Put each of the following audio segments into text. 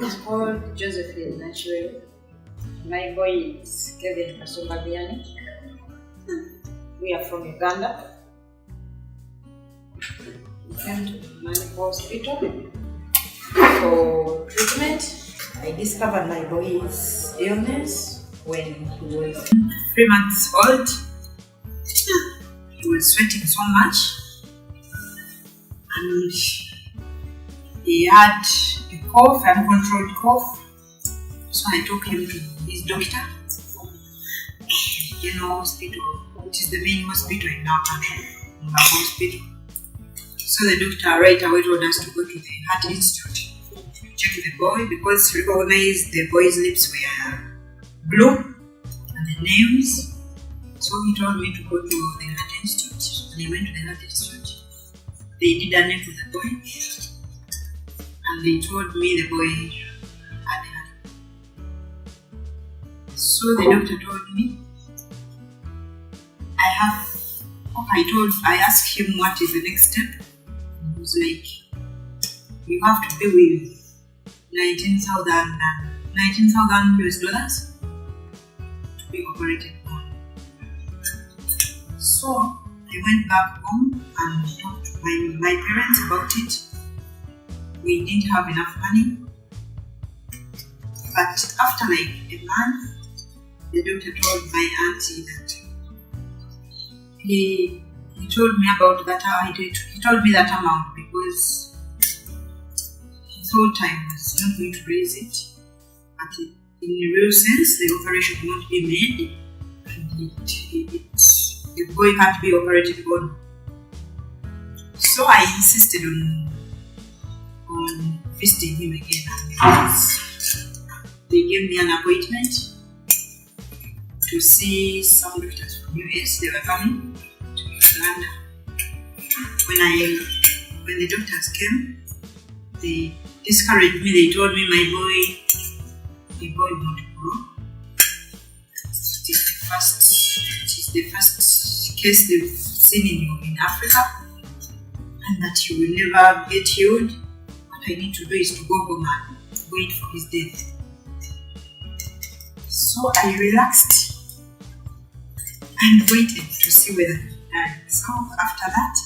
It's called Josepin, naturally. My boy is Kasumba, Vianney. We are from Uganda. We came to Manipo Hospital for treatment. I discovered my boy's illness when he was 3 months old. He was sweating so much and he had a cough, uncontrolled cough. So I took him to his doctor, hospital, which is the main hospital in our country, hospital. So the doctor right away told us to go to the Heart Institute to check the boy because he recognized the boy's lips were blue and the nails. So he told me to go to the Heart Institute. And I went to the Heart Institute. They did a name for the boy and they told me the boy had heart. So the doctor told me I asked him what is the next step. He was like, you have to pay with 19,000 US dollars to be operated on. So I went back home and talked to my parents about it. We didn't have enough money. But after like a month, the doctor told my auntie that he told me about that. He told me that amount because he thought I was not going to raise it. But in a real sense, the operation won't be made, and the boy can't be operated on. So I insisted on visiting him again, because they gave me an appointment to see some doctors from US. They were coming to Uganda. When the doctors came, they discouraged me. They told me the boy won't grow. It is the first case they've seen in Africa, and that he will never get healed. What I need to do is to go home and wait for his death. So I relaxed and waited to see whether he died. So after that,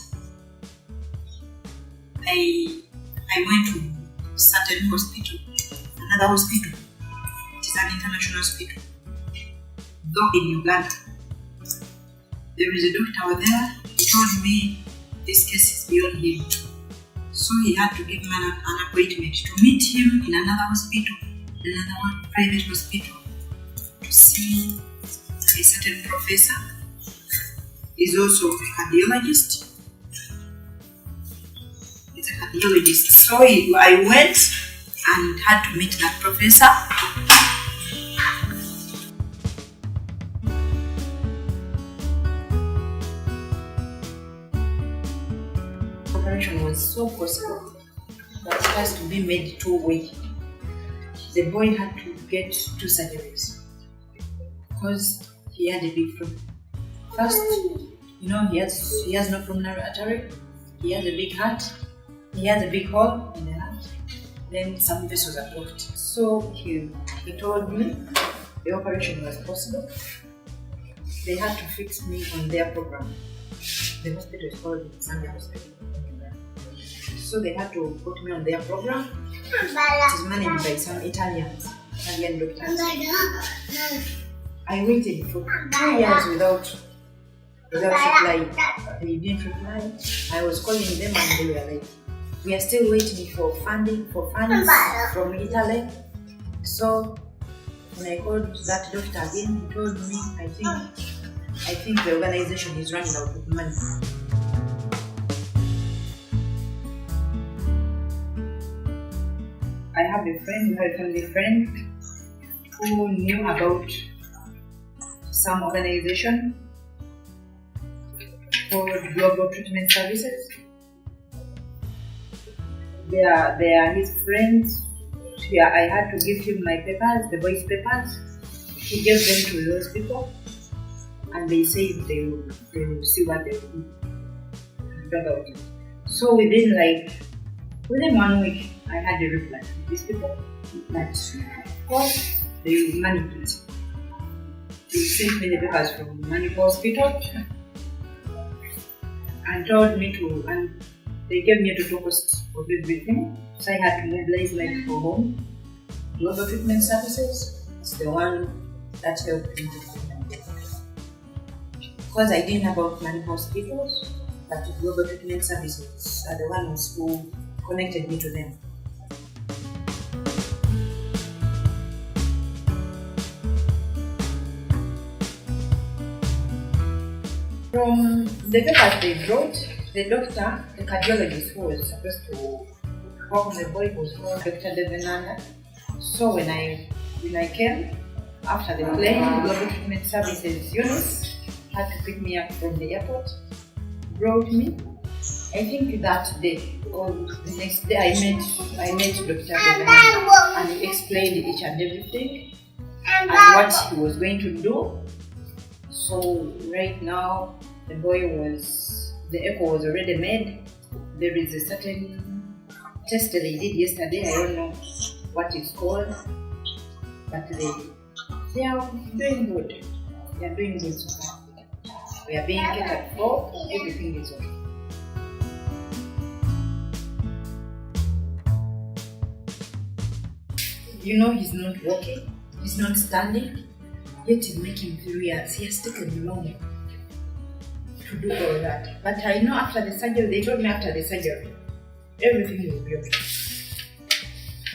I went to certain hospital, another hospital. It is an international hospital. Though in Uganda, there is a doctor over there. He told me this case is beyond him. So he had to give me an appointment to meet him in another hospital, another private hospital, to see a certain professor. He's also a cardiologist. He's a cardiologist. So I went and had to meet that professor. The operation was so possible, but it has to be made two-way. The boy had to get 2 surgeries because he had a big problem. First, he has no pulmonary artery, he has a big heart, he has a big hole in the heart, then some vessels are blocked. So he told me the operation was possible. They had to fix me on their program. The hospital is called Sunday Hospital. So they had to put me on their program. It is managed by some Italian doctors. I waited for 2 years without reply. They didn't reply. I was calling them and they were like, we are still waiting for funds from Italy. So when I called that doctor again, he told me, I think the organization is running out of money. I have a family friend who knew about some organization called Global Treatment Services. They are his friends. Yeah, I had to give him my papers, the boy's papers. He gave them to those people, and they said they will see what they will do about it. So within 1 week, I had a reply from these people. But of course, they managed it. They sent me the papers from Vianney Hospital and told me to, and they gave me a total cost of everything. So I had to mobilize my for home. Global Treatment Services is the one that helped me. Because I didn't know about Vianney hospitals, but Global Treatment Services are the ones who connected me to them. From the papers they brought, the doctor, the cardiologist who was supposed to work on the boy was called Dr. Vianney. So when I came, after the plane, Global Treatment Services unit had to pick me up from the airport, brought me. I think that day or the next day I met Dr. Vianney and he explained each and everything and what he was going to do. So right now the echo was already made. There is a certain test that they did yesterday. I don't know what it's called, but they are doing good. They are doing good so far. We are being catered for. Everything is okay. You know, he's not walking, he's not standing, yet you make him feel years. He has taken long to do all that. But I know after the surgery, they told me after the surgery, everything will be okay.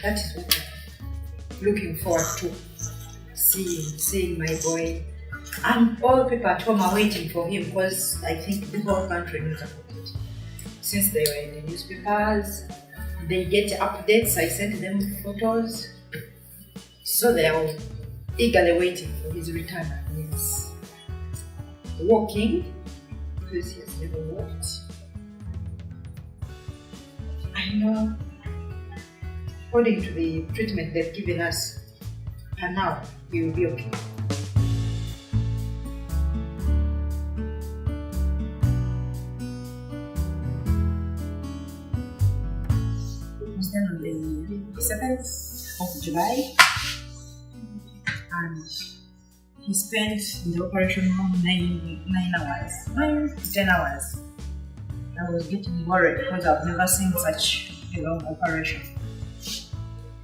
That is what I'm looking forward to. Seeing my boy. And all people at home are waiting for him because I think the whole country knows about it. Since they were in the newspapers, they get updates. I sent them photos. So they are eagerly waiting for his return. He's walking because he has never walked. I know, according to the treatment they've given us, and now he will be okay. It was done on the 7th of July. And he spent in the operation room 9 hours, 9 to 10 hours. I was getting worried because I've never seen such a long operation.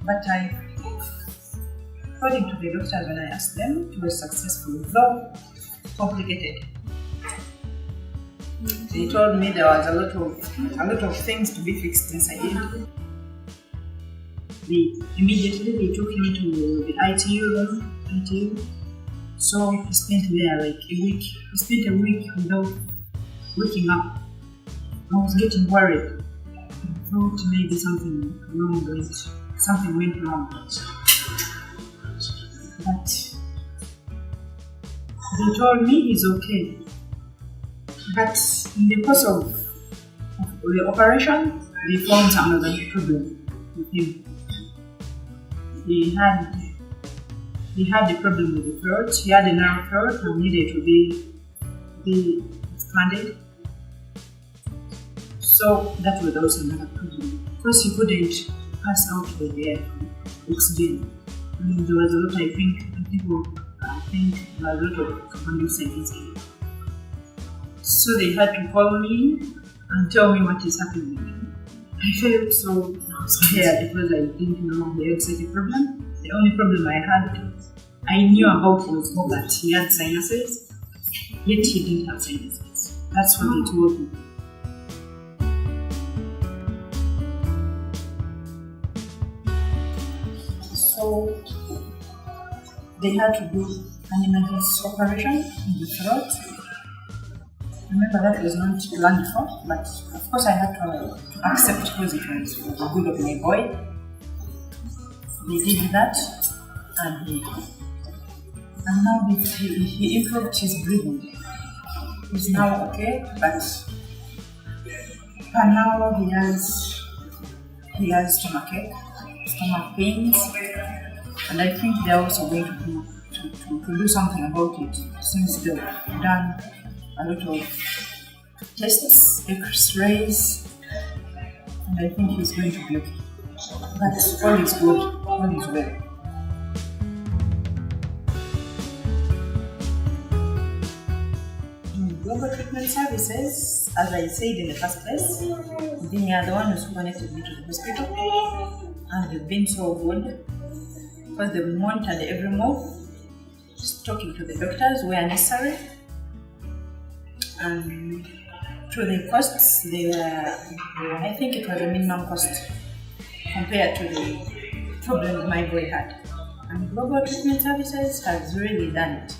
But according to the doctors, when I asked them, it was successful, though complicated. They told me there was a lot of things to be fixed inside it. Immediately they took me to the ITU room. So he spent there like a week. He spent a week without waking up. I was getting worried. I thought maybe something went wrong. But they told me he's okay. But in the course of the operation, they found some other problem with him. He had the problem with the throat. He had a narrow throat and needed to be expanded. So that was also another problem. Because he couldn't pass out with the oxygen. And there was a lot, I think there was a lot of carbon dioxide inside. So they had to call me and tell me what is happening. I felt so scared because I didn't know he had such a problem. The only problem I knew about was that he had sinuses, yet he didn't have sinuses. That's what they told me. So they had to do an emergency operation in the throat. Remember that was not planned for, but of course I had to accept because it was for the good of my boy. They did that, and now he improved his breathing. He's now okay, but now he has stomach pains, and I think they're also going to do something about it since they've done a lot of tests, X-rays, and I think he's going to be okay. But all is good, all is well. Global treatment services, as I said in the first place, they are the ones who connected me to the hospital, and they've been so good because they've monitored every move, talking to the doctors where necessary, and to the costs, they were, I think it was a minimum cost compared to the problems my boy had. And global treatment services has really done it.